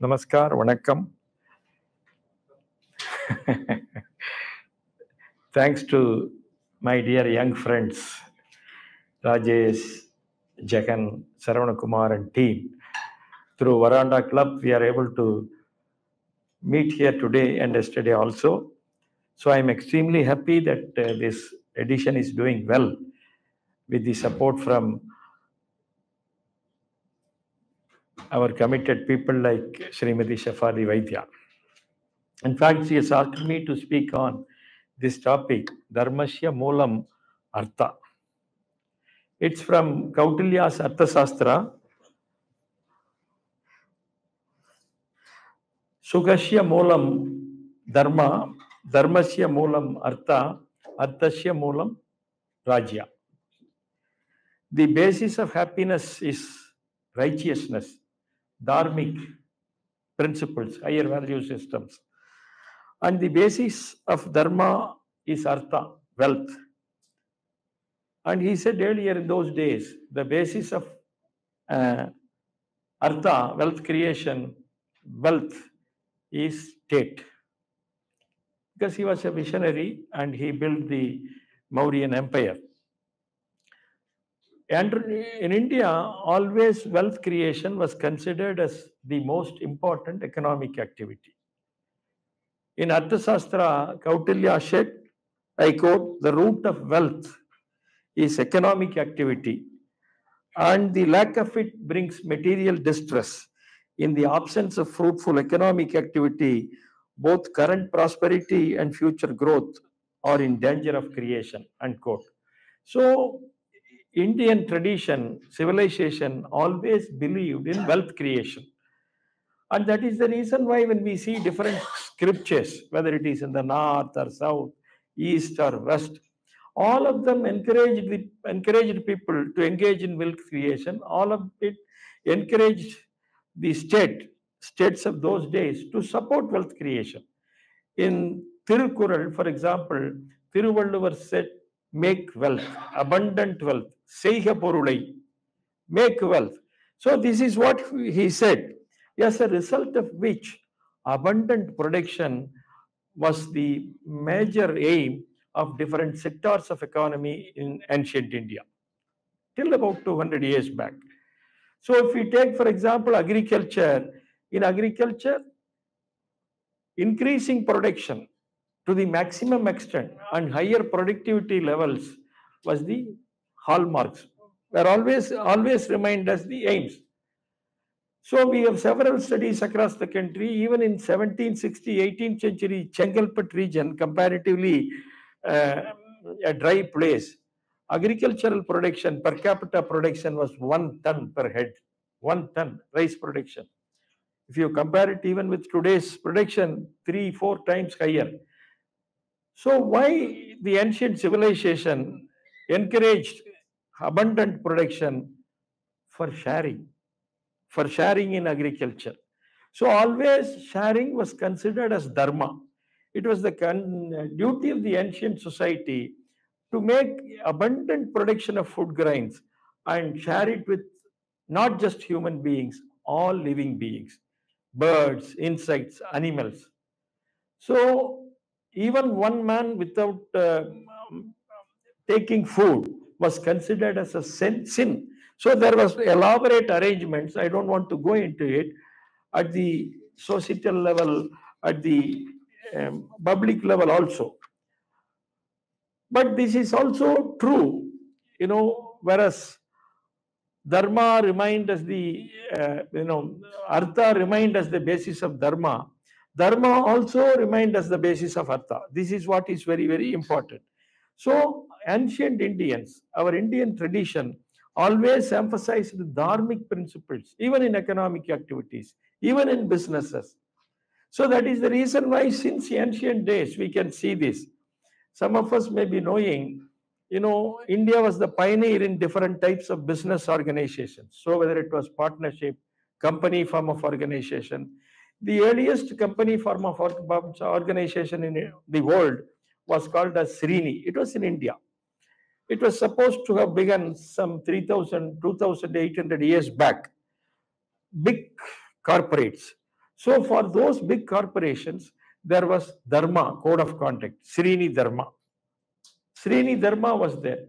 Namaskar, Vanakkam. Thanks to my dear young friends, Rajesh, Jagan, Saravanakumar and team. Through Verandah Club, we are able to meet here today and yesterday also. So I'm extremely happy that this edition is doing well with the support from our committed people like Srimati Shafali Vaidya. In fact, she has asked me to speak on this topic, Dharmasya Moolam Artha. It's from Kautilya's Arthasastra. Sugasya Moolam Dharma, Dharmasya Moolam Artha, Arthasya Moolam Rajya. The basis of happiness is righteousness, dharmic principles, higher value systems. And the basis of dharma is artha, wealth. And he said earlier in those days, the basis of artha, wealth creation, wealth is state. Because he was a visionary and he built the Mauryan Empire. And in India, always wealth creation was considered as the most important economic activity. In Arthasastra, Kautilya said, I quote, the root of wealth is economic activity, and the lack of it brings material distress. In the absence of fruitful economic activity, both current prosperity and future growth are in danger of creation, unquote. So, Indian tradition, civilization always believed in wealth creation. And that is the reason why when we see different scriptures, whether it is in the north or south, east or west, all of them encouraged people to engage in wealth creation. All of it encouraged the states of those days to support wealth creation. In Tirukural, for example, Tiruvalluvar said, make wealth, abundant wealth, seiga porulai, make wealth. So this is what he said. As a result of which, abundant production was the major aim of different sectors of economy in ancient India, till about 200 years back. So if we take, for example, agriculture, in agriculture, increasing production to the maximum extent and higher productivity levels was the hallmarks, were always remained as the aims. So we have several studies across the country, even in 1760, 18th century Chengalpat region, comparatively a dry place. Agricultural production, per capita production was 1 ton per head, 1 ton rice production. If you compare it even with today's production, 3-4 times higher. So why the ancient civilization encouraged abundant production? For sharing in agriculture. So always sharing was considered as dharma. It was the duty of the ancient society to make abundant production of food grains and share it with not just human beings, all living beings, birds, insects, animals. So even one man without taking food was considered as a sin. So there was elaborate arrangements. I don't want to go into it at the societal level, at the public level also. But this is also true, whereas dharma remained as the, artha remained as the basis of dharma. Dharma also remained as the basis of artha. This is what is very, very important. So ancient Indians, our Indian tradition, always emphasized the dharmic principles, even in economic activities, even in businesses. So that is the reason why since ancient days we can see this. Some of us may be knowing India was the pioneer in different types of business organizations. So whether it was partnership, company form of organization, the earliest company form of organization in the world was called as Srini. It was in India. It was supposed to have begun some 3,000, 2,800 years back. Big corporates. So for those big corporations, there was Dharma, code of conduct, Srini Dharma. Srini Dharma was there.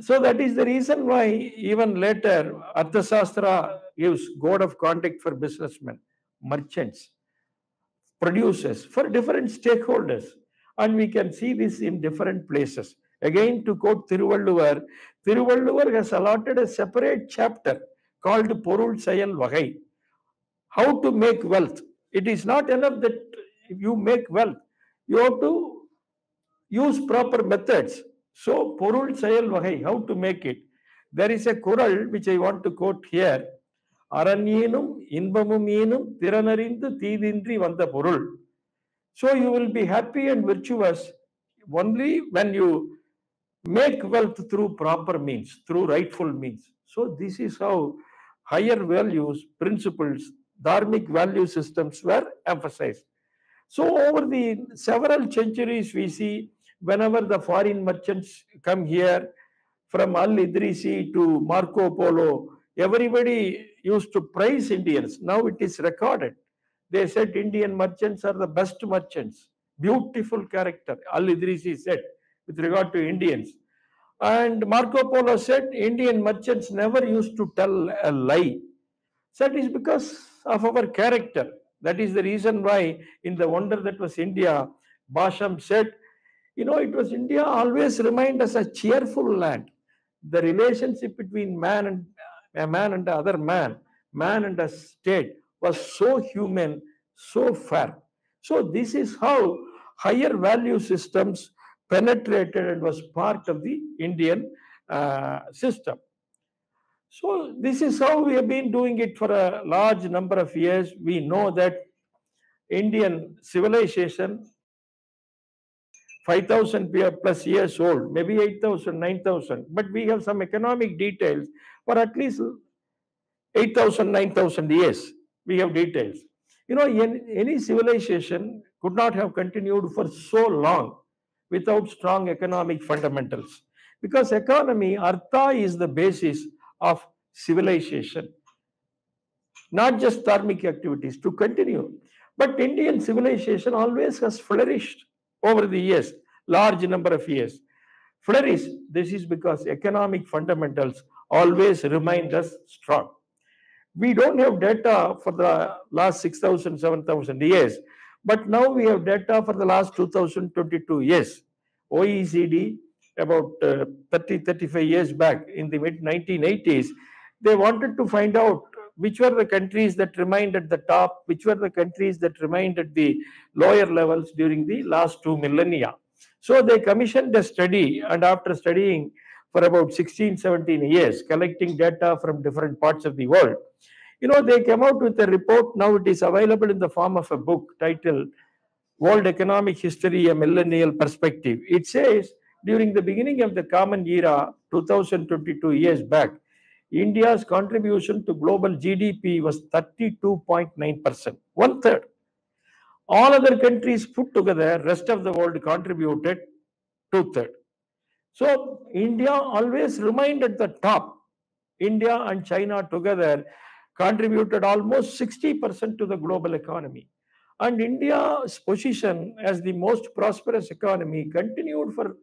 So that is the reason why even later Arthashastra gives code of conduct for businessmen, merchants, producers, for different stakeholders. And we can see this in different places. Again, to quote Thiruvalluvar, Thiruvalluvar has allotted a separate chapter called Porul Sayal Vagai, how to make wealth. It is not enough that you make wealth. You have to use proper methods. So, Porul Sayal Vagai, how to make it. There is a Kural which I want to quote here. Aranyenum, Inbamum Yenum, Tiranarindu, Tidindri Vanda Porul. So, you will be happy and virtuous only when you make wealth through proper means, through rightful means. So, this is how higher values, principles, dharmic value systems were emphasized. So, over the several centuries, we see whenever the foreign merchants come here, from Al Idrisi to Marco Polo, everybody used to praise Indians. Now it is recorded. They said Indian merchants are the best merchants. Beautiful character, Al Idrisi said with regard to Indians. And Marco Polo said Indian merchants never used to tell a lie. So that is because of our character. That is the reason why in the wonder that was India, Basham said, it was India always remained as a cheerful land. The relationship between man and a man and the other man and a state was so human, so fair. So this is how higher value systems penetrated and was part of the Indian system. So this is how we have been doing it for a large number of years. We know that Indian civilization 5,000 plus years old, maybe 8,000, 9,000, but we have some economic details for at least 8,000, 9,000 years. We have details. Any civilization could not have continued for so long without strong economic fundamentals. Because economy, artha, is the basis of civilization. Not just dharmic activities to continue. But Indian civilization always has flourished over the years, large number of years. Flourished, this is because economic fundamentals always remained us strong. We don't have data for the last 6,000, 7,000 years, but now we have data for the last 2022 years. OECD, about 30, 35 years back in the mid 1980s, they wanted to find out which were the countries that remained at the top, which were the countries that remained at the lower levels during the last 2 millennia. So they commissioned a study, and after studying for about 16, 17 years, collecting data from different parts of the world, they came out with a report. Now it is available in the form of a book titled World Economic History, a Millennial Perspective. It says, during the beginning of the Common Era, 2022 years back, India's contribution to global GDP was 32.9%, one third. All other countries put together, rest of the world contributed two-thirds. So India always remained at the top. India and China together contributed almost 60% to the global economy. And India's position as the most prosperous economy continued for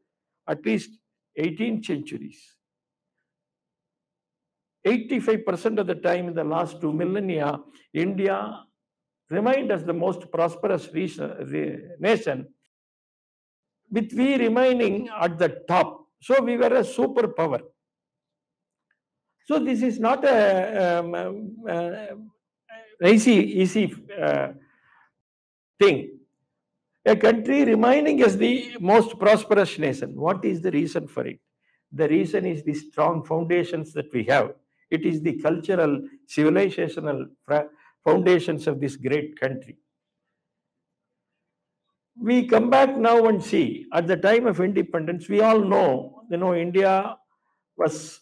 at least 18 centuries. 85% of the time in the last 2 millennia, India remained as the most prosperous nation, with we remaining at the top. So we were a superpower. So this is not a easy thing. A country remaining as the most prosperous nation. What is the reason for it? The reason is the strong foundations that we have. It is the cultural, civilizational foundations of this great country. We come back now and see at the time of independence, we all know, India was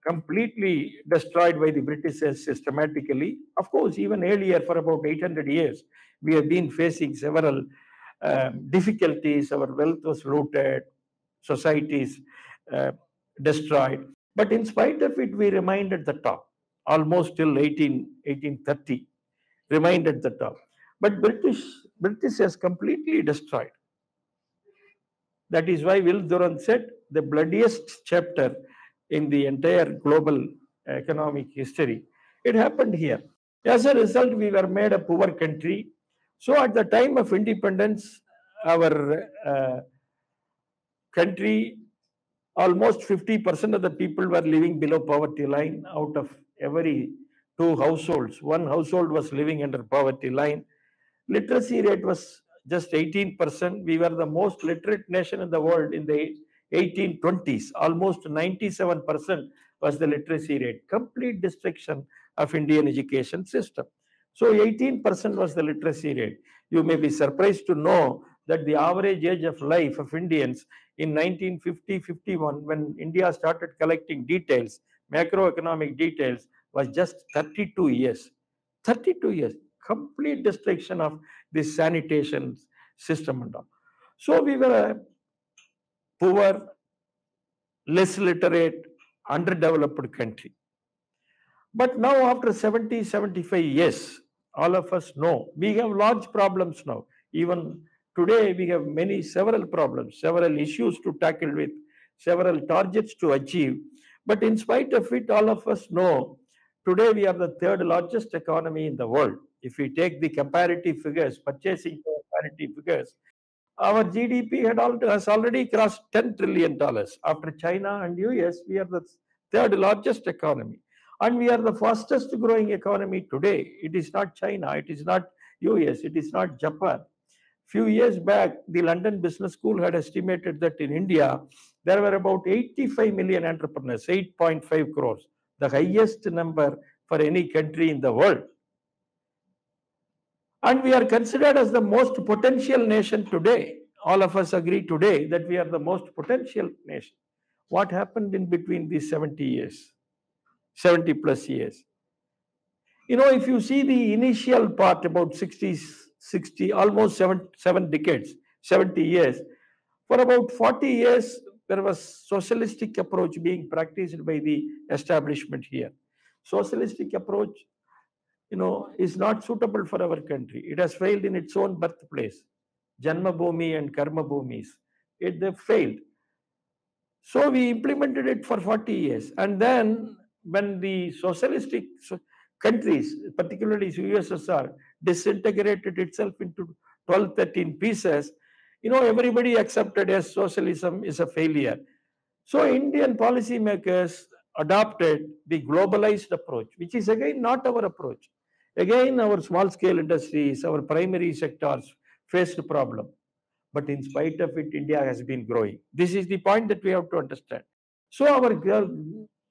completely destroyed by the Britishers systematically. Of course, even earlier, for about 800 years, we have been facing several difficulties. Our wealth was looted, societies uh, destroyed. But in spite of it, we remained at the top, almost till 1830, remained at the top. But British has completely destroyed. That is why Will Durant said the bloodiest chapter in the entire global economic history. It happened here. As a result, we were made a poor country. So at the time of independence, our country, almost 50% of the people were living below poverty line. Out of every two households, one household was living under poverty line. Literacy rate was just 18%. We were the most literate nation in the world in the 1820s. Almost 97% was the literacy rate. Complete destruction of Indian education system. So 18% was the literacy rate. You may be surprised to know that the average age of life of Indians in 1950-51, when India started collecting details, macroeconomic details, was just 32 years. 32 years. Complete destruction of this sanitation system and all. So we were a poor, less literate, underdeveloped country. But now, after 70, 75 years, all of us know we have large problems now. Even today, we have several problems, several issues to tackle with, several targets to achieve. But in spite of it, all of us know today we are the third largest economy in the world. If we take the comparative figures, purchasing power parity figures, our GDP has already crossed $10 trillion. After China and US, we are the third largest economy. And we are the fastest growing economy today. It is not China, it is not US, it is not Japan. Few years back, the London Business School had estimated that in India, there were about 85 million entrepreneurs, 8.5 crores, the highest number for any country in the world. And we are considered as the most potential nation today. All of us agree today that we are the most potential nation. What happened in between these 70 years, 70 plus years? If you see the initial part, about 60, almost seven decades, 70 years, for about 40 years, there was socialistic approach being practiced by the establishment here. Socialistic approach, is not suitable for our country. It has failed in its own birthplace. Janma Bhumi and Karma Bhumis. They failed. So we implemented it for 40 years. And then when the socialistic countries, particularly USSR, disintegrated itself into 12, 13 pieces, everybody accepted as socialism is a failure. So Indian policymakers adopted the globalized approach, which is again not our approach. Again, our small scale industries, our primary sectors faced a problem. But in spite of it, India has been growing. This is the point that we have to understand. So our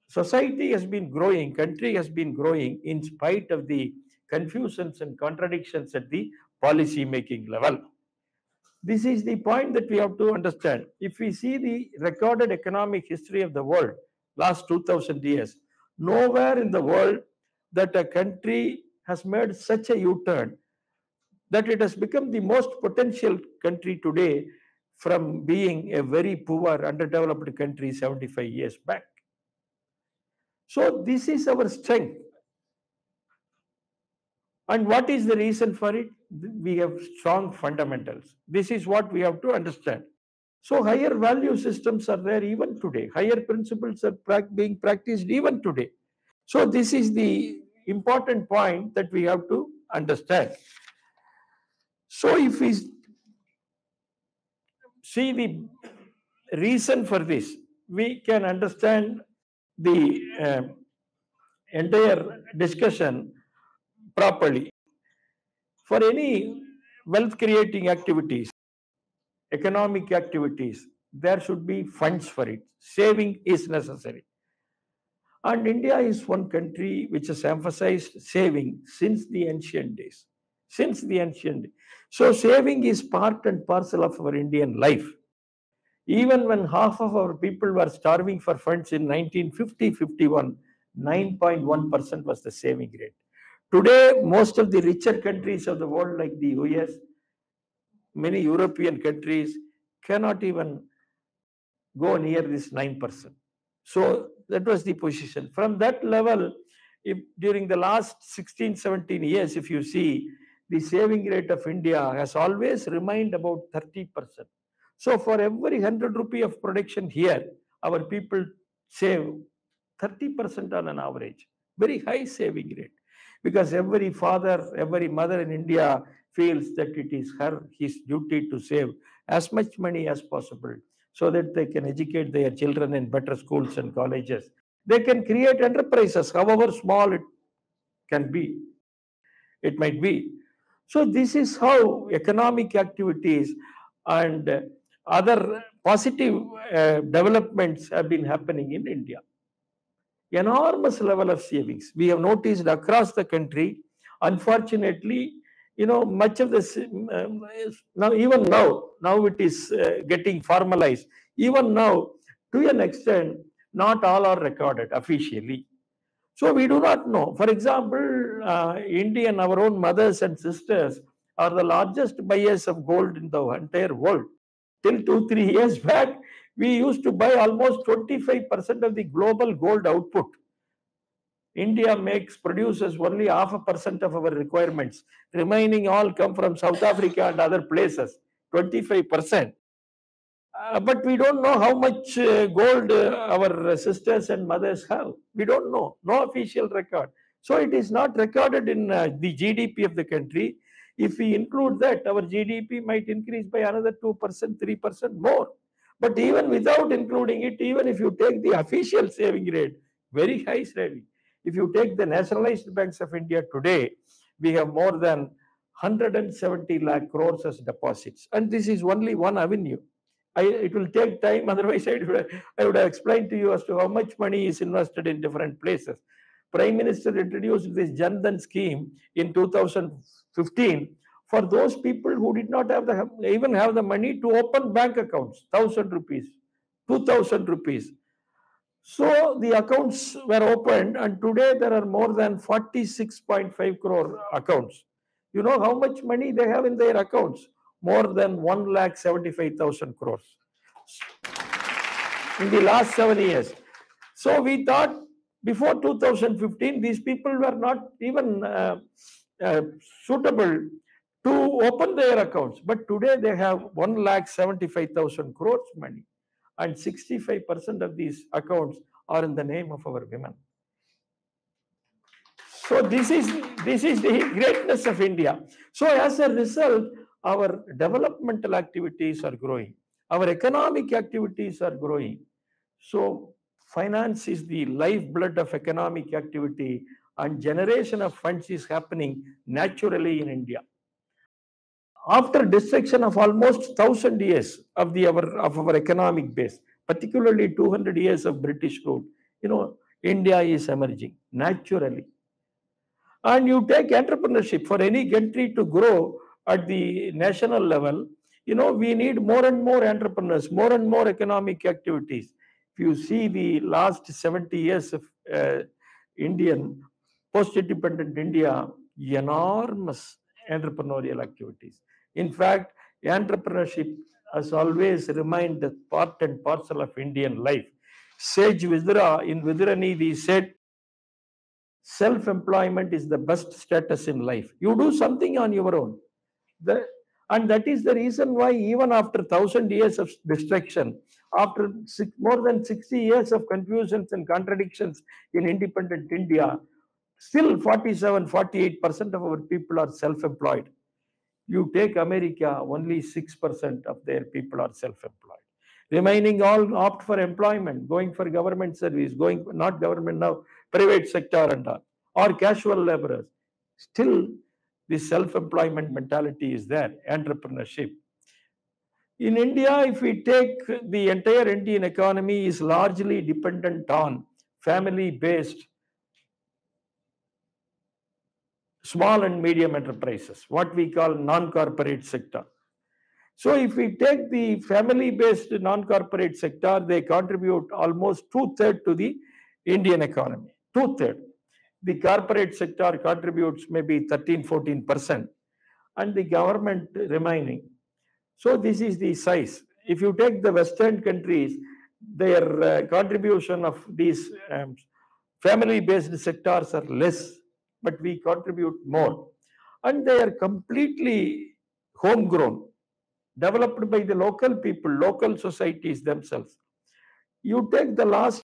society has been growing, country has been growing in spite of the confusions and contradictions at the policy making level. This is the point that we have to understand. If we see the recorded economic history of the world, last 2000 years, nowhere in the world that a country has made such a U-turn that it has become the most potential country today from being a very poor, underdeveloped country 75 years back. So this is our strength. And what is the reason for it? We have strong fundamentals. This is what we have to understand. So higher value systems are there even today. Higher principles are being practiced even today. So this is the important point that we have to understand. So if we see the reason for this, we can understand the entire discussion properly. For any wealth creating activities, economic activities, there should be funds for it. Saving is necessary. And India is one country which has emphasized saving since the ancient days. since the ancient. So saving is part and parcel of our Indian life. Even when half of our people were starving for funds in 1950-51, 9.1% was the saving rate. Today, most of the richer countries of the world, like the US, many European countries, cannot even go near this 9%. So that was the position. From that level, if during the last 16, 17 years, if you see, the saving rate of India has always remained about 30%. So for every 100 rupee of production here, our people save 30% on an average. Very high saving rate. Because every father, every mother in India feels that it is his duty to save as much money as possible so that they can educate their children in better schools and colleges. They can create enterprises, however small it can be, it might be. So this is how economic activities and other positive developments have been happening in India. Enormous level of savings we have noticed across the country. Unfortunately, much of this now it is getting formalized. Even now, to an extent, not all are recorded officially. So we do not know. For example, Indian, our own mothers and sisters are the largest buyers of gold in the entire world. Till 2-3 years back, we used to buy almost 25% of the global gold output. India produces only 0.5% of our requirements. Remaining all come from South Africa and other places, 25%. But we don't know how much gold our sisters and mothers have. We don't know. No official record. So it is not recorded in the GDP of the country. If we include that, our GDP might increase by another 2%, 3% more. But even without including it, even if you take the official saving rate, very high saving. If you take the nationalized banks of India today, we have more than 170 lakh crores as deposits. And this is only one avenue. It will take time, otherwise I would have explained to you as to how much money is invested in different places. Prime Minister introduced this Jan Dhan scheme in 2015 for those people who did not even have the money to open bank accounts, 1,000 rupees, 2,000 rupees. So the accounts were opened, and today there are more than 46.5 crore accounts. You know how much money they have in their accounts? More than 1,75,000 crores in the last 7 years. So we thought before 2015, these people were not even suitable to open their accounts. But today they have 1,75,000 crores money, and 65% of these accounts are in the name of our women. So this is the greatness of India. So as a result, our developmental activities are growing. Our economic activities are growing. So finance is the lifeblood of economic activity, and generation of funds is happening naturally in India. After destruction of almost 1,000 years of our economic base, particularly 200 years of British rule, India is emerging naturally. And you take entrepreneurship for any country to grow at the national level, we need more and more entrepreneurs, more and more economic activities. If you see the last 70 years of Indian post-independent India, enormous entrepreneurial activities. In fact, entrepreneurship has always remained a part and parcel of Indian life. Sage Vidura in Viduranidhi said, self-employment is the best status in life. You do something on your own. And that is the reason why even after 1,000 years of destruction, after more than 60 years of confusions and contradictions in independent India, still 47-48% of our people are self-employed. You take America, only 6% of their people are self-employed. Remaining all opt for employment, going for government service, not government now, private sector and all, or casual laborers. Still, this self-employment mentality is there, entrepreneurship. In India, if we take the entire Indian economy is largely dependent on family-based small and medium enterprises, what we call non-corporate sector. So if we take the family-based non-corporate sector, they contribute almost 2/3 to the Indian economy. 2/3. The corporate sector contributes maybe 13-14%, and the government remaining. So this is the size. If you take the Western countries, their contribution of these family-based sectors are less, but we contribute more. And they are completely homegrown, developed by the local people, local societies themselves. You take the last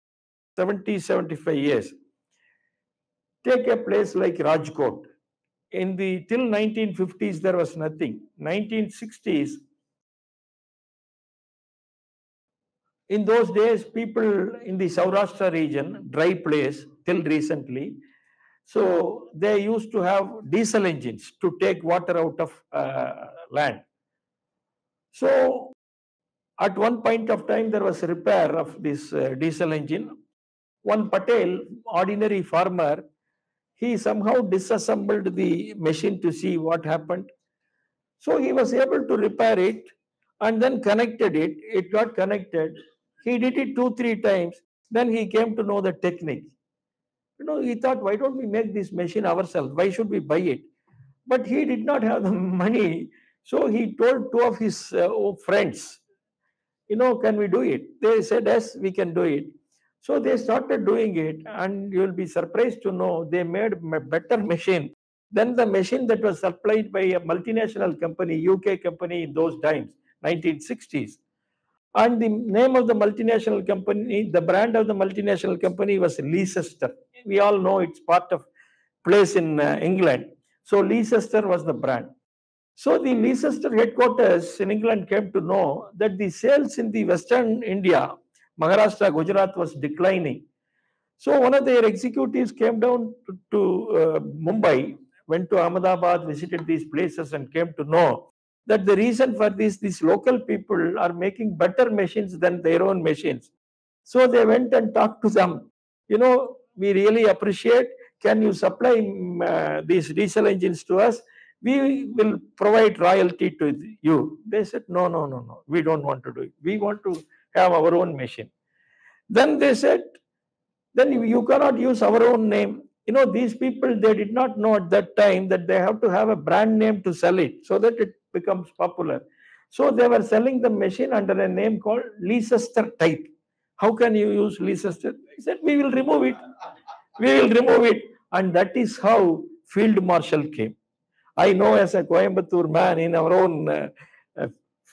70-75 years, take a place like Rajkot. In the till 1950s, there was nothing. 1960s, in those days, people in the Saurashtra region, dry place, till recently, so they used to have diesel engines to take water out of land. So at one point of time, there was a repair of this diesel engine. One Patel, ordinary farmer, he somehow disassembled the machine to see what happened. So he was able to repair it and then connected it. It got connected. He did it 2-3 times. Then he came to know the technique. He thought, why don't we make this machine ourselves? Why should we buy it? But he did not have the money. So he told two of his friends, can we do it? They said, yes, we can do it. So they started doing it, and you will be surprised to know they made a better machine than the machine that was supplied by a multinational company, UK company in those times, 1960s. And the name of the multinational company, the brand of the multinational company was Leicester. We all know it's part of place in England. So Leicester was the brand. So the Leicester headquarters in England came to know that the sales in the Western India, Maharashtra, Gujarat was declining. So one of their executives came down to Mumbai, went to Ahmedabad, visited these places, and came to know that the reason for this, these local people are making better machines than their own machines. So they went and talked to them. We really appreciate. Can you supply these diesel engines to us? We will provide royalty to you. They said, no. We don't want to do it. We want to have our own machine. Then they said, then you cannot use our own name. These people, they did not know at that time that they have to have a brand name to sell it so that it becomes popular. So they were selling the machine under a name called Leicester type. How can you use Leicester? He said, we will remove it. We will remove it. And that is how Field Marshal came. I know as a Coimbatore man in our own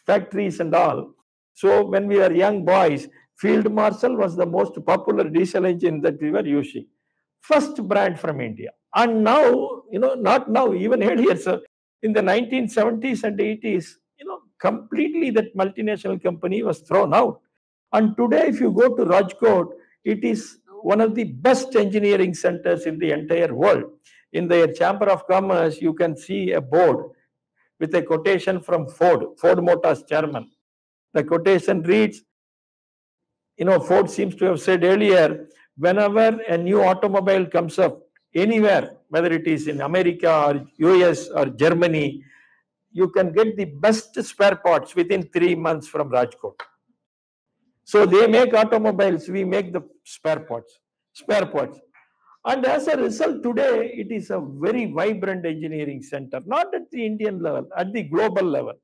factories and all. So when we were young boys, Field Marshal was the most popular diesel engine that we were using. First brand from India. And now, not now, even earlier, so in the 1970s and 80s, completely that multinational company was thrown out. And today, if you go to Rajkot, it is one of the best engineering centers in the entire world. In their Chamber of Commerce, you can see a board with a quotation from Ford Motors chairman. The quotation reads, Ford seems to have said earlier, whenever a new automobile comes up anywhere, whether it is in America or US or Germany, you can get the best spare parts within 3 months from Rajkot. So they make automobiles, we make the spare parts. And as a result, today it is a very vibrant engineering center, not at the Indian level, at the global level.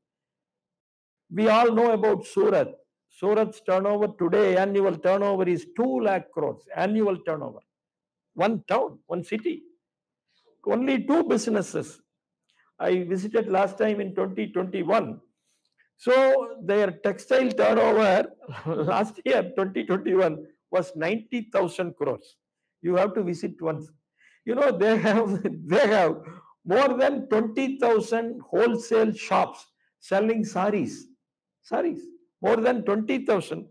We all know about Surat. Surat's turnover today, annual turnover is 2 lakh crores, annual turnover. One town, one city. Only 2 businesses. I visited last time in 2021. So their textile turnover last year, 2021, was 90,000 crores. You have to visit once. They have more than 20,000 wholesale shops selling saris. More than 20,000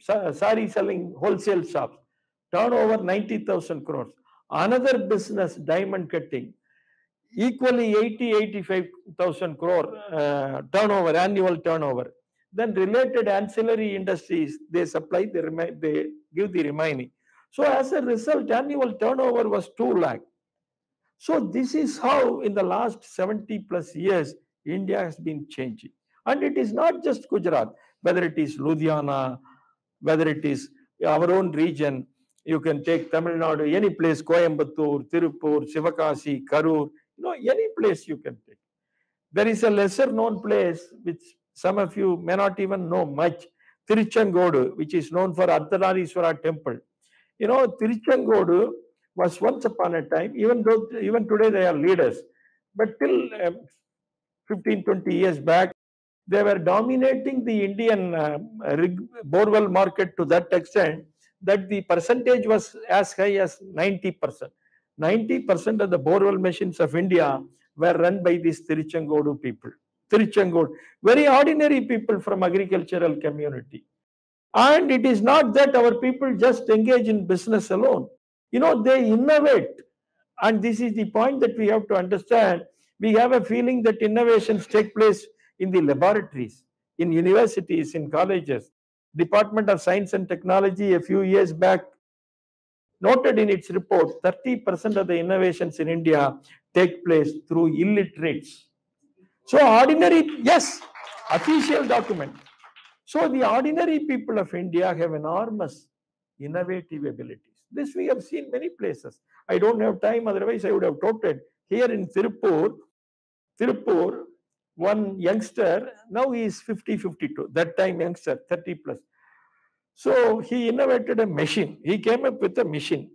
sari selling wholesale shops. Turnover 90,000 crores. Another business, diamond cutting, equally 85,000 crore turnover, annual turnover. Then related ancillary industries, they supply, they give the remaining. So as a result, annual turnover was 2 lakh. So this is how in the last 70 plus years, India has been changing. And it is not just Gujarat, whether it is Ludhiana, whether it is our own region, you can take Tamil Nadu, any place, Coimbatore, Tirupur, Sivakasi, Karur, any place you can take. There is a lesser known place which some of you may not even know much, Tiruchengodu, which is known for Ardhanarishwara temple. Tiruchengodu was once upon a time, even today they are leaders, but till 15, 20 years back, they were dominating the Indian borewell market to that extent that the percentage was as high as 90%. 90% of the borewell machines of India were run by these Tiruchengodu people. Tiruchengodu, very ordinary people from agricultural community. And it is not that our people just engage in business alone. They innovate. And this is the point that we have to understand. We have a feeling that innovations take place in the laboratories, in universities, in colleges. Department of Science and Technology a few years back noted in its report 30% of the innovations in India take place through illiterates. So ordinary, yes, official document. So the ordinary people of India have enormous innovative abilities. This we have seen many places. I don't have time, otherwise I would have quoted. Here in Tirupur, one youngster, now he is 50, 52, that time youngster, 30 plus. So he innovated a machine. He came up with a machine.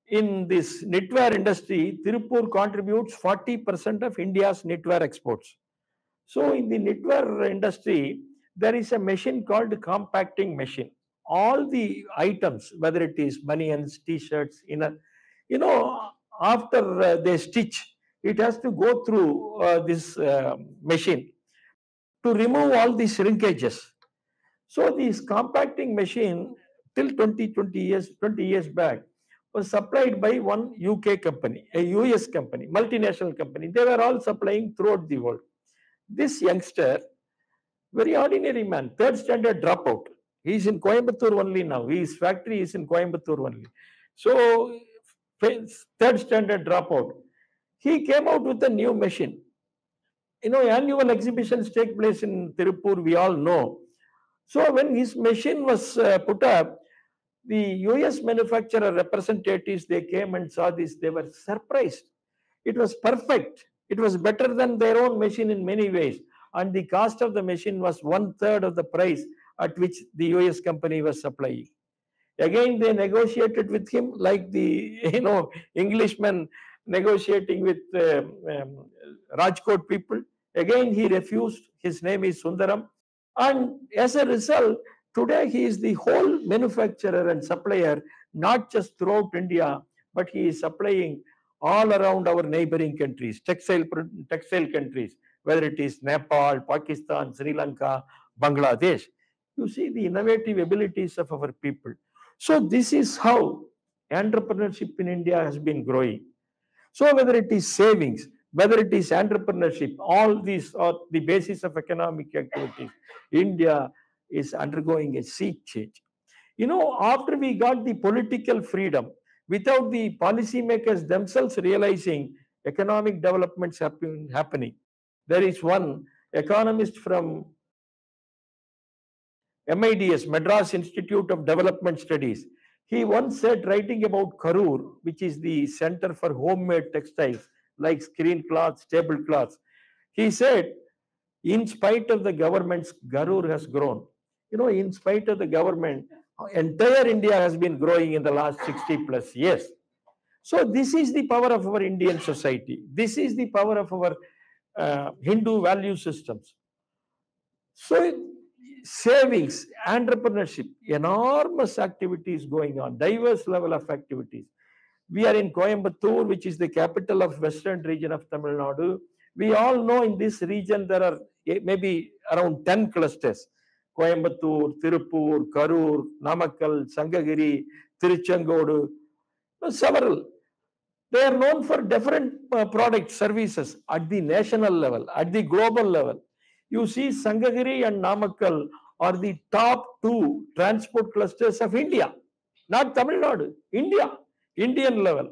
In this knitwear industry, Tirupur contributes 40% of India's knitwear exports. So in the knitwear industry, there is a machine called compacting machine. All the items, whether it is banians, t-shirts, inner, after they stitch, it has to go through this machine to remove all these shrinkages. So this compacting machine till 20 years back was supplied by one UK company, a US company, multinational company. They were all supplying throughout the world. This youngster, very ordinary man, third standard dropout. He is in Coimbatore only now. His factory is in Coimbatore only. So, third standard dropout. He came out with a new machine. Annual exhibitions take place in Tirupur, we all know. So, when his machine was put up, the US manufacturer representatives, they came and saw this. They were surprised. It was perfect. It was better than their own machine in many ways. And the cost of the machine was 1/3 of the price at which the US company was supplying. Again, they negotiated with him like the Englishmen negotiating with Rajkot people. Again, he refused. His name is Sundaram. And as a result, today he is the whole manufacturer and supplier, not just throughout India, but he is supplying all around our neighboring countries, textile countries, whether it is Nepal, Pakistan, Sri Lanka, Bangladesh. You see the innovative abilities of our people. So this is how entrepreneurship in India has been growing. So whether it is savings, whether it is entrepreneurship, all these are the basis of economic activities. India is undergoing a sea change. After we got the political freedom, without the policymakers themselves realizing economic developments happening, there is one economist from MIDS, Madras Institute of Development Studies. He once said, writing about Karur, which is the center for homemade textiles like screen cloths, tablecloths, he said, in spite of the government's, Karur has grown. In spite of the government, entire India has been growing in the last 60 plus years. So this is the power of our Indian society. This is the power of our Hindu value systems. So savings, entrepreneurship, enormous activities going on, diverse level of activities. We are in Coimbatore, which is the capital of western region of Tamil Nadu. We all know in this region there are maybe around 10 clusters. Coimbatore, Tirupur, Karur, Namakkal, Sangagiri, Tiruchengodu, several. They are known for different products, services at the national level, at the global level. You see, Sangagiri and Namakkal are the top two transport clusters of India, not Tamil Nadu, India, Indian level.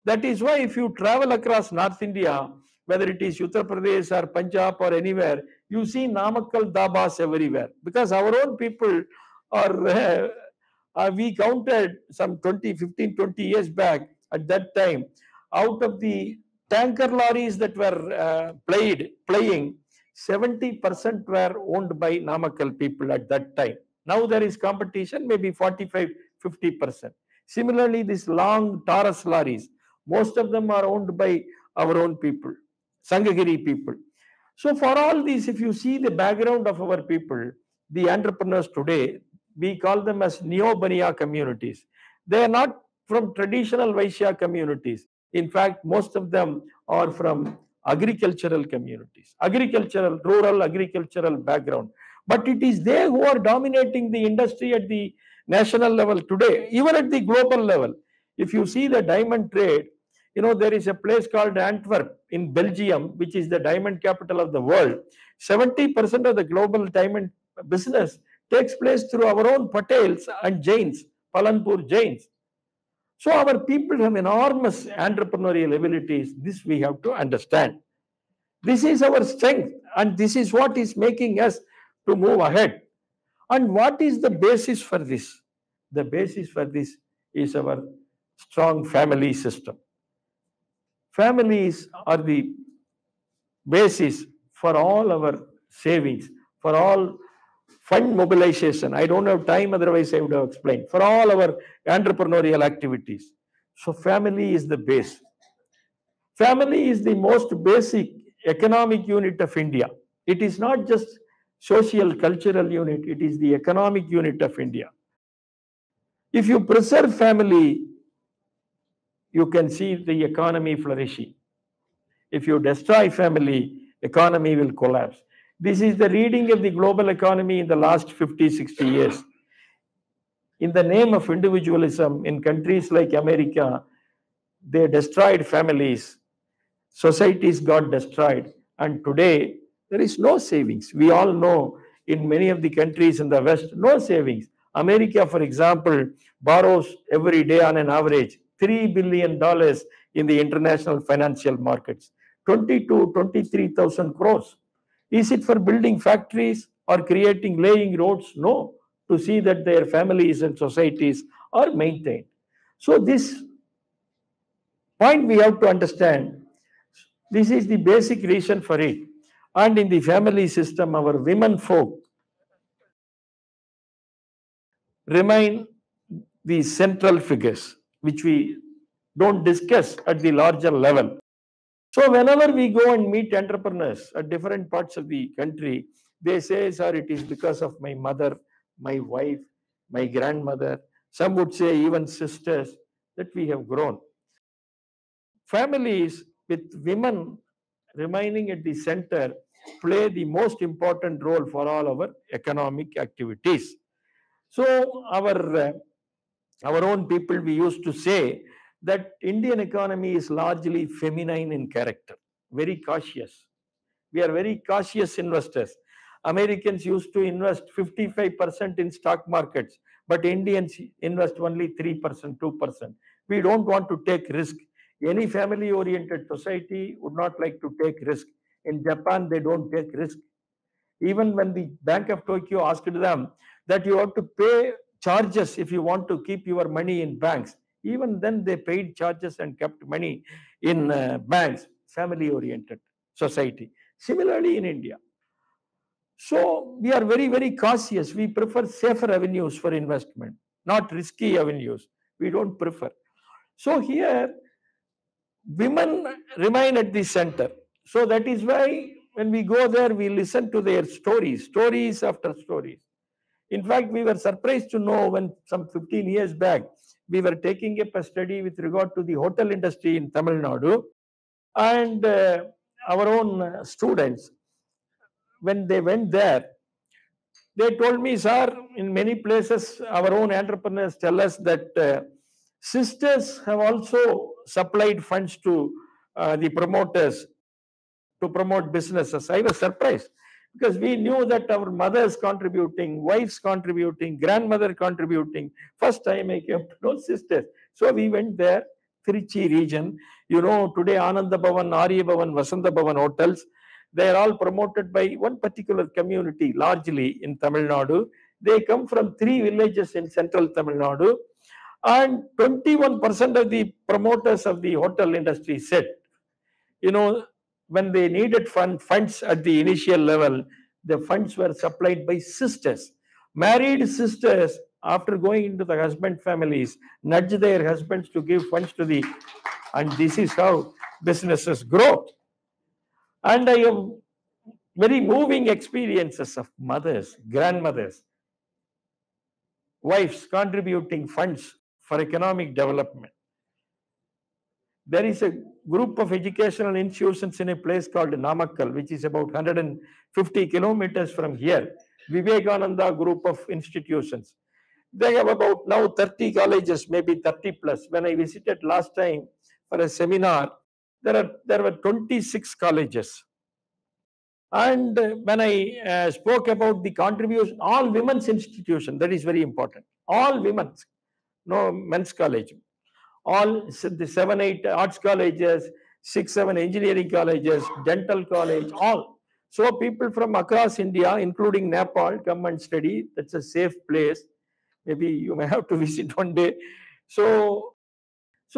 That is why if you travel across North India, whether it is Uttar Pradesh or Punjab or anywhere, you see Namakkal dabas everywhere. Because our own people are, we counted some 20, 15, 20 years back at that time, out of the tanker lorries that were playing, 70% were owned by Namakkal people at that time. Now there is competition, maybe 45, 50%. Similarly, these long Taurus lorries, most of them are owned by our own people, Sangagiri people. So for all these, if you see the background of our people, the entrepreneurs today, we call them as Neo-Baniya communities. They are not from traditional Vaishya communities. In fact, most of them are from agricultural communities, rural agricultural background. But it is they who are dominating the industry at the national level today, even at the global level. If you see the diamond trade, there is a place called Antwerp in Belgium, which is the diamond capital of the world. 70% of the global diamond business takes place through our own Patels and Jains, Palanpur Jains. So our people have enormous entrepreneurial abilities. This we have to understand. This is our strength, and this is what is making us to move ahead. And what is the basis for this? The basis for this is our strong family system. Families are the basis for all our savings, for all fund mobilization. I don't have time, otherwise I would have explained. For all our entrepreneurial activities. So family is the base. Family is the most basic economic unit of India. It is not just social cultural unit, it is the economic unit of India. If you preserve family, you can see the economy flourishing. If you destroy family, economy will collapse. This is the reading of the global economy in the last 50, 60 years. In the name of individualism, in countries like America, they destroyed families. Societies got destroyed. And today, there is no savings. We all know in many of the countries in the West, no savings. America, for example, borrows every day on an average $3 billion in the international financial markets. 20 to 23,000 crores. Is it for building factories or laying roads? No, to see that their families and societies are maintained. So this point we have to understand. This is the basic reason for it. And in the family system, our women folk remain the central figures, which we don't discuss at the larger level. So whenever we go and meet entrepreneurs at different parts of the country, they say, sir, it is because of my mother, my wife, my grandmother, some would say even sisters, that we have grown. Families with women remaining at the center play the most important role for all our economic activities. So our own people, we used to say that Indian economy is largely feminine in character, very cautious. We are very cautious investors. Americans used to invest 55% in stock markets, but Indians invest only 3%, 2%. We don't want to take risk. Any family-oriented society would not like to take risk. In Japan, they don't take risk. Even when the Bank of Tokyo asked them that you have to pay charges if you want to keep your money in banks, even then they paid charges and kept money in banks, family-oriented society. Similarly in India. So we are very, very cautious. We prefer safer avenues for investment, not risky avenues. We don't prefer. So here, women remain at the center. So that is why when we go there, we listen to their stories after stories. In fact, we were surprised to know when some 15 years back, we were taking up a study with regard to the hotel industry in Tamil Nadu, and our own students, when they went there, they told me, sir, in many places, our own entrepreneurs tell us that sisters have also supplied funds to the promoters to promote businesses. I was surprised because we knew that our mothers contributing, wives contributing, grandmother contributing. First time I came to know sisters. So we went there. Trichy region. Today Ananda Bhavan, Arya Bhavan, Vasanta Bhavan hotels, they are all promoted by one particular community, largely in Tamil Nadu. They come from 3 villages in central Tamil Nadu. And 21% of the promoters of the hotel industry said, when they needed funds at the initial level, the funds were supplied by sisters. Married sisters, after going into the husband families, nudge their husbands to give funds to the, and this is how businesses grow. And I have very moving experiences of mothers, grandmothers, wives contributing funds for economic development. There is a group of educational institutions in a place called Namakkal, which is about 150 kilometers from here. Vivekananda group of institutions. They have about now 30 colleges, maybe 30 plus. When I visited last time for a seminar, there were 26 colleges. And when I spoke about the contribution, all women's institution, that is very important. All women's, no men's college. All the 7, 8 arts colleges, 6, 7 engineering colleges, dental college, all. So people from across India, including Nepal, come and study. That's a safe place. Maybe you may have to visit one day. So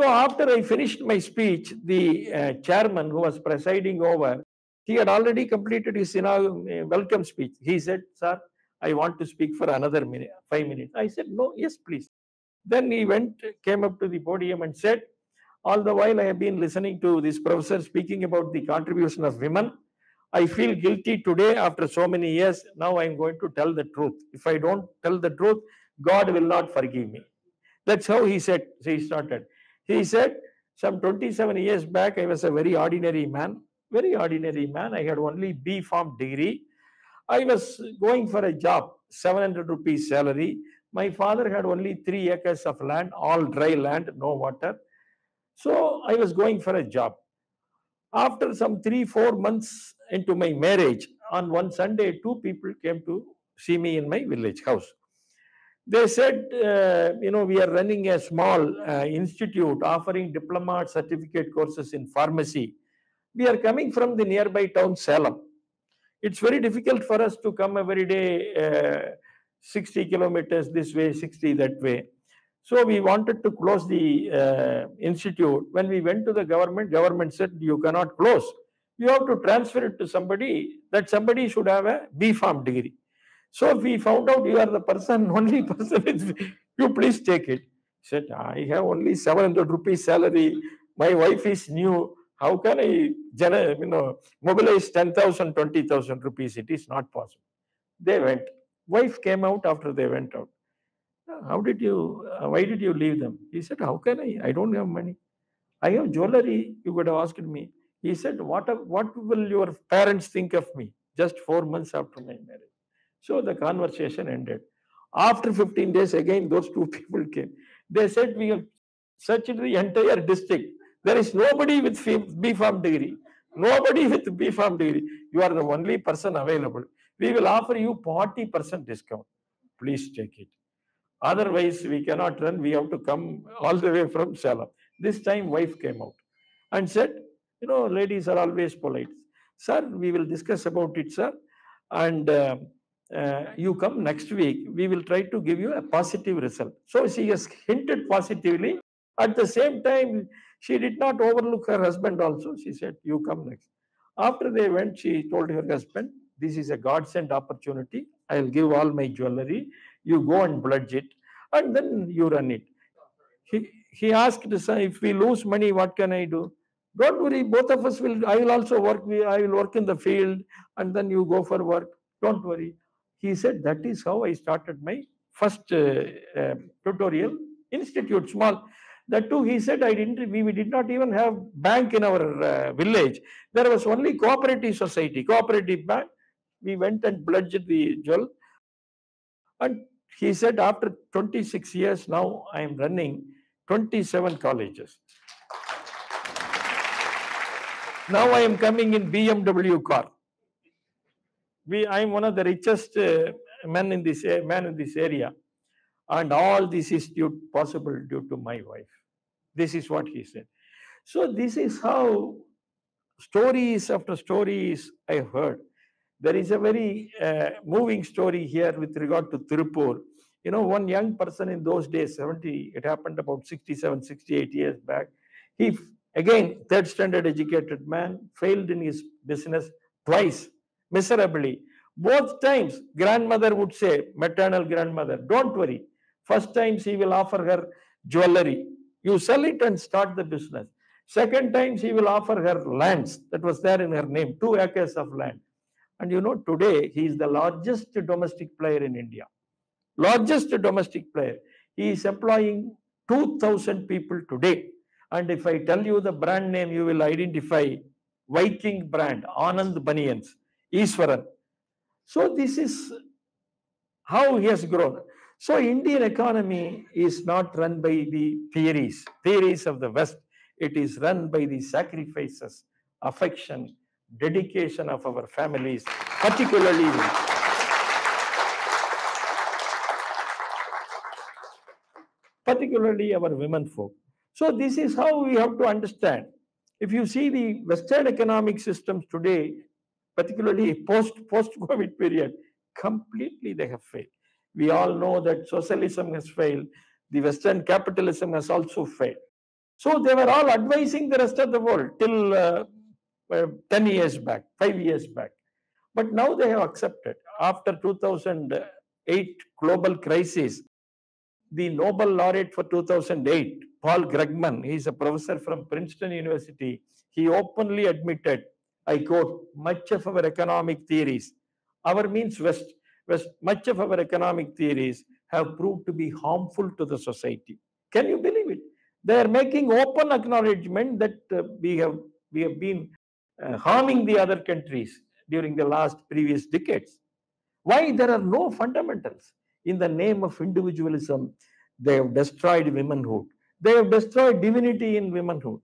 after I finished my speech, the chairman who was presiding over, he had already completed his welcome speech. He said, "Sir, I want to speak for another 5 minutes." I said, "No, yes, please." Then he came up to the podium and said, "All the while I have been listening to this professor speaking about the contribution of women. I feel guilty today after so many years. Now I am going to tell the truth. If I don't tell the truth, God will not forgive me." That's how he started. He said, some 27 years back, I was a very ordinary man. Very ordinary man. I had only B Farm degree. I was going for a job, 700 rupees salary. My father had only 3 acres of land, all dry land, no water. So I was going for a job. After some 3-4 months into my marriage, on one Sunday, 2 people came to see me in my village house. They said, we are running a small institute offering diploma certificate courses in pharmacy. We are coming from the nearby town Salem. It's very difficult for us to come every day 60 kilometers this way, 60 that way. So we wanted to close the institute. When we went to the government said, "You cannot close. You have to transfer it to somebody. That somebody should have a B Farm degree." So we found out you are the person, only person, you please take it. He said, "I have only 700 rupees salary. My wife is new. How can I mobilize 10,000, 20,000 rupees? It is not possible." They went. Wife came out after they went out. Why did you leave them? He said, "How can I? I don't have money. I have jewelry. You could have asked me." He said, what will your parents think of me?" Just 4 months after my marriage. So the conversation ended. After 15 days, again, those 2 people came. They said, "We have searched the entire district. There is nobody with B Farm degree. Nobody with B Farm degree. You are the only person available. We will offer you 40% discount. Please take it. Otherwise, we cannot run. We have to come all the way from Salem." This time, wife came out and said, ladies are always polite. "Sir, we will discuss about it, sir. And you come next week. We will try to give you a positive result." So she has hinted positively. At the same time, she did not overlook her husband also. She said, "You come next." After they went, she told her husband, "This is a godsend opportunity. I'll give all my jewelry. You go and pledge it, and then you run it." He asked, "If we lose money, what can I do?" "Don't worry, both of us I will also work. I will work in the field, and then you go for work. Don't worry." He said, "That is how I started my first tutorial institute, small." That too, he said, we did not even have bank in our village. There was only cooperative society, cooperative bank. We went and pledged the jewel. And he said, after 26 years now, I am running 27 colleges. Now I am coming in BMW car. I am one of the richest men in this area. And all this is possible due to my wife. This is what he said. So this is how stories after stories I have heard. There is a very moving story here with regard to Tirupur. You know, one young person in those days, 70, it happened about 67, 68 years back. He, again, third standard educated man, failed in his business twice, miserably. Both times, grandmother would say, maternal grandmother, don't worry. First times he will offer her jewelry. You sell it and start the business. Second times he will offer her lands that was there in her name, 2 acres of land. And you know, today he is the largest domestic player in India. Largest domestic player. He is employing 2,000 people today. And if I tell you the brand name, you will identify Viking brand, Anand Banians, Iswaran. So this is how he has grown. So Indian economy is not run by the theories of the West. It is run by the sacrifices, affection, dedication of our families, particularly our women folk. So this is how we have to understand. If you see the Western economic systems today, particularly post-COVID period, completely they have failed. We all know that socialism has failed. The Western capitalism has also failed. So they were all advising the rest of the world till 10 years back, 5 years back. But now they have accepted. After 2008 global crisis, the Nobel laureate for 2008, Paul Krugman, he is a professor from Princeton University, he openly admitted, I quote, much of our economic theories, our means West, much of our economic theories have proved to be harmful to the society. Can you believe it? They are making open acknowledgement that we have been harming the other countries during the last previous decades. Why? There are no fundamentals. In the name of individualism, they have destroyed womanhood. They have destroyed divinity in womanhood.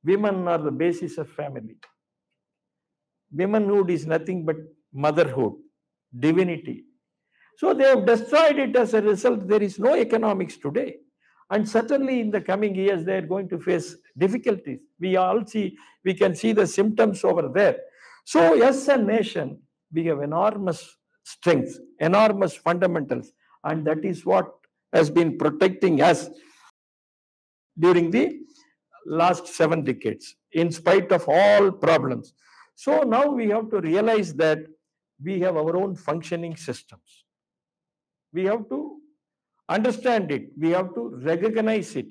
Women are the basis of family. Womanhood is nothing but motherhood, divinity. So they have destroyed it. As a result, there is no economics today. And certainly in the coming years, they are going to face difficulties. We can see the symptoms over there. So as a nation, we have enormous strengths, enormous fundamentals, and that is what has been protecting us during the last 7 decades, in spite of all problems. So now we have to realize that we have our own functioning systems. We have to understand it. We have to recognize it.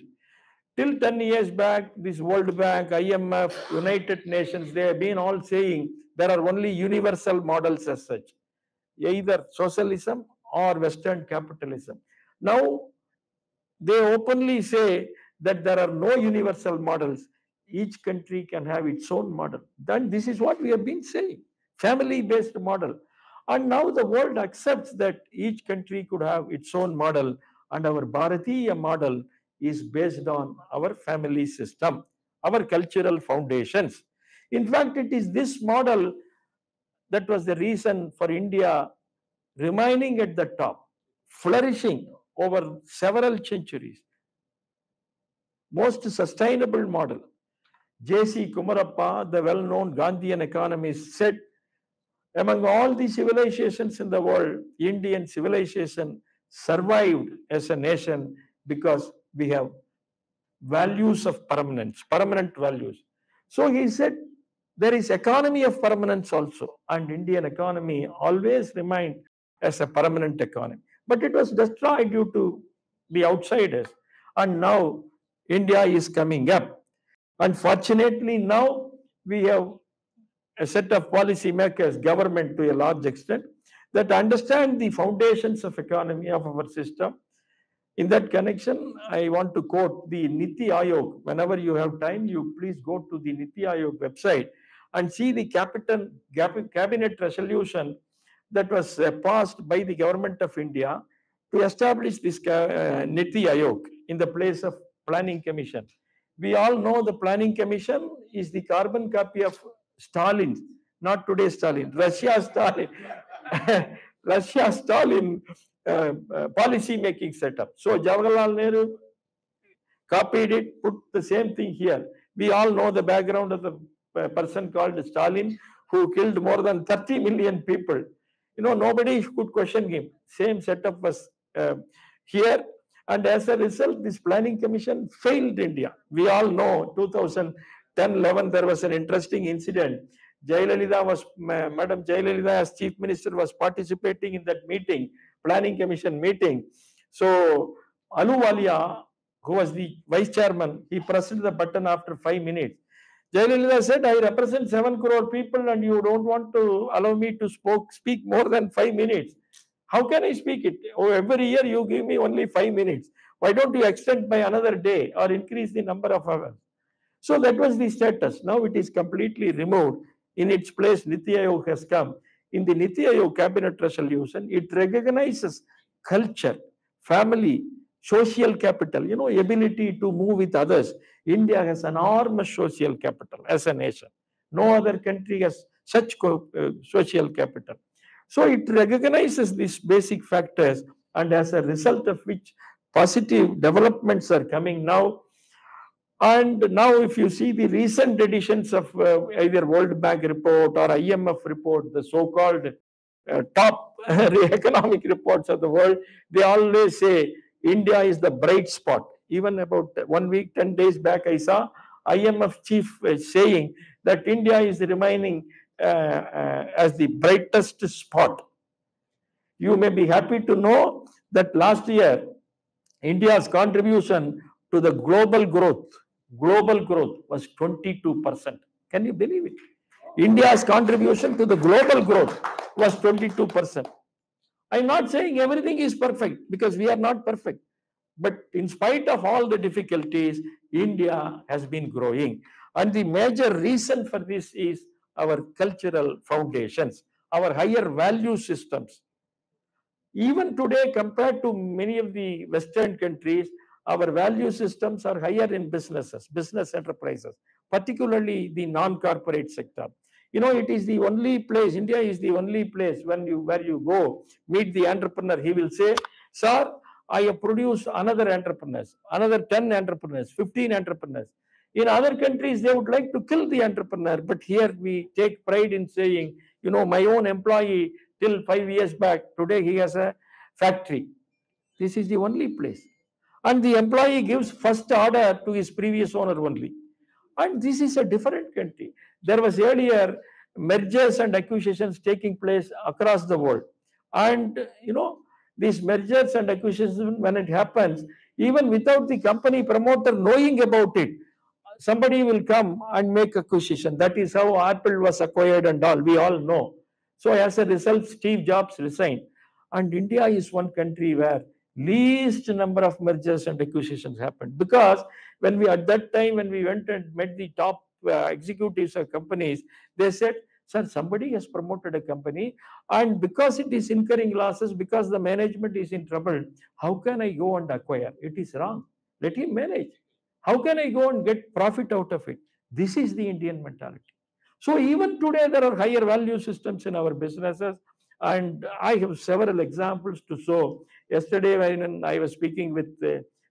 Till 10 years back, this World Bank, IMF, United Nations, they have been all saying there are only universal models as such, either socialism or Western capitalism. Now, they openly say that there are no universal models. Each country can have its own model. Then this is what we have been saying, family-based model. And now the world accepts that each country could have its own model, and our Bharatiya model is based on our family system, our cultural foundations. In fact, it is this model that was the reason for India remaining at the top, flourishing over several centuries. Most sustainable model. J.C. Kumarappa, the well-known Gandhian economist, said, among all the civilizations in the world, Indian civilization survived as a nation because we have values of permanence, permanent values. So he said, there is economy of permanence also, and Indian economy always remained as a permanent economy. But it was destroyed due to the outsiders. And now India is coming up. Unfortunately, now we have a set of policy makers, government to a large extent, that understand the foundations of economy of our system. In that connection, I want to quote the Niti Aayog. Whenever you have time, you please go to the Niti Aayog website and see the cabinet resolution that was passed by the government of India to establish this Niti Aayog in the place of Planning Commission. We all know the Planning Commission is the carbon copy of Stalin, not today Stalin, Russia Stalin, Russia Stalin policy making setup. So Jawaharlal Nehru copied it, put the same thing here. We all know the background of the person called Stalin, who killed more than 30 million people. Nobody could question him. Same setup was here. And as a result, this planning commission failed India. We all know 2010-11, there was an interesting incident. Madam Jayalalitha as chief minister was participating in that meeting, planning commission meeting. So Ahluwalia, who was the vice chairman, he pressed the button after 5 minutes. Jayalalitha said, I represent 7 crore people and you don't want to allow me to speak more than 5 minutes. How can I speak it? Oh, every year you give me only 5 minutes. Why don't you extend by another day or increase the number of hours? So that was the status. Now it is completely removed. In its place, Niti Aayog has come. In the Niti Aayog cabinet resolution, it recognizes culture, family, social capital, ability to move with others. India has enormous social capital as a nation. No other country has such social capital. So it recognizes these basic factors, and as a result of which positive developments are coming now. And now if you see the recent editions of either World Bank report or IMF report, the so-called top economic reports of the world, they always say India is the bright spot. Even about 1 week, 10 days back, I saw IMF chief saying that India is remaining as the brightest spot. You may be happy to know that last year, India's contribution to the global growth was 22%. Can you believe it? India's contribution to the global growth was 22%. I'm not saying everything is perfect, because we are not perfect. But in spite of all the difficulties, India has been growing. And the major reason for this is our cultural foundations, our higher value systems. Even today, compared to many of the Western countries, our value systems are higher in businesses, business enterprises, particularly the non-corporate sector. It is the only place, India is the only place where you go, meet the entrepreneur, he will say, sir, I have produced another 10 entrepreneurs, 15 entrepreneurs. In other countries, they would like to kill the entrepreneur, but here we take pride in saying, my own employee till 5 years back, today he has a factory. This is the only place. And the employee gives first order to his previous owner only. And this is a different country. There was earlier mergers and acquisitions taking place across the world. And, these mergers and acquisitions, when it happens, even without the company promoter knowing about it, somebody will come and make acquisition. That is how Apple was acquired and all. We all know. So as a result, Steve Jobs resigned. And India is one country where least number of mergers and acquisitions happened. Because at that time, when we went and met the top executives of companies, they said, sir, somebody has promoted a company, and because it is incurring losses, because the management is in trouble, how can I go and acquire? It is wrong. Let him manage. How can I go and get profit out of it? This is the Indian mentality. So even today, there are higher value systems in our businesses. And I have several examples to show. Yesterday, when I was speaking with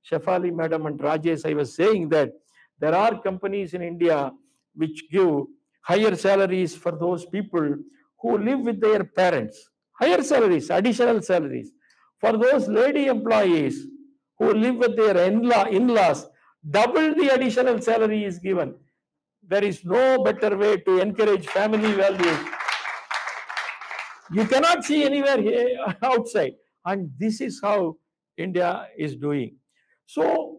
Shefali Madam and Rajesh, I was saying that there are companies in India which give higher salaries for those people who live with their parents. Higher salaries, additional salaries. For those lady employees who live with their in-laws, double the additional salary is given. There is no better way to encourage family values. You cannot see anywhere here outside. And this is how India is doing. So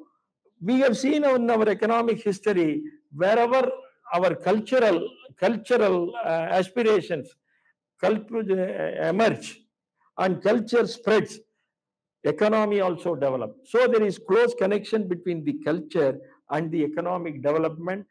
we have seen in our economic history, wherever our cultural aspirations emerge and culture spreads, economy also develops. So there is close connection between the culture and the economic development.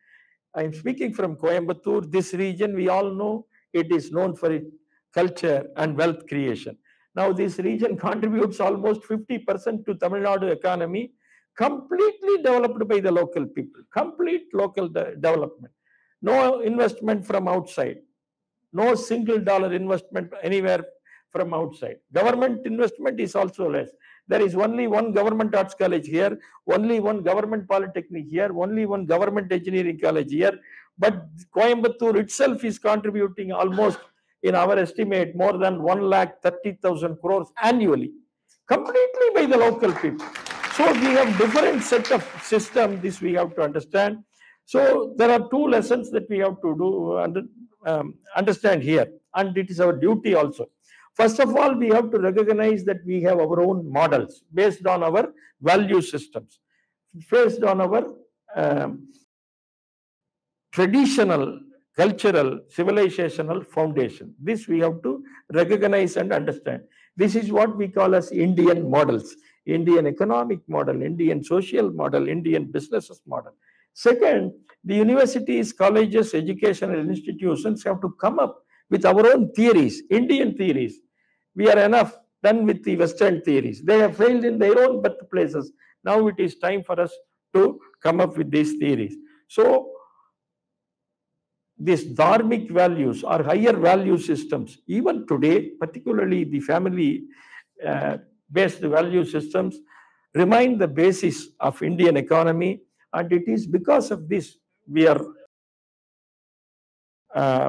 I am speaking from Coimbatore. This region, we all know, it is known for its culture and wealth creation. Now, this region contributes almost 50% to Tamil Nadu economy, completely developed by the local people, complete local development. No investment from outside, no single dollar investment anywhere from outside. Government investment is also less. There is only one government arts college here, only one government polytechnic here, only one government engineering college here. But Coimbatore itself is contributing almost, in our estimate, more than 1,30,000 crores annually, completely by the local people. So we have different set of system. This we have to understand. So there are two lessons that we have to do understand here, and it is our duty also. First of all, we have to recognize that we have our own models based on our value systems, based on our traditional, cultural, civilizational foundation. This we have to recognize and understand. This is what we call as Indian models: Indian economic model, Indian social model, Indian businesses model. Second, the universities, colleges, educational institutions have to come up with our own theories, Indian theories. We are enough done with the Western theories. They have failed in their own birthplaces. Now it is time for us to come up with these theories. So these dharmic values or higher value systems, even today, particularly the family based value systems, remain the basis of Indian economy. And it is because of this we are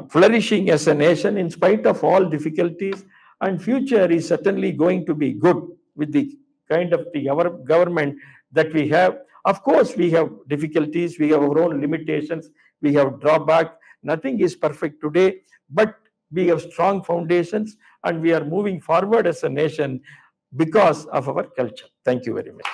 flourishing as a nation in spite of all difficulties, and future is certainly going to be good with the kind of our government that we have. Of course, we have difficulties, we have our own limitations, we have drawback. Nothing is perfect today, but we have strong foundations and we are moving forward as a nation because of our culture. Thank you very much.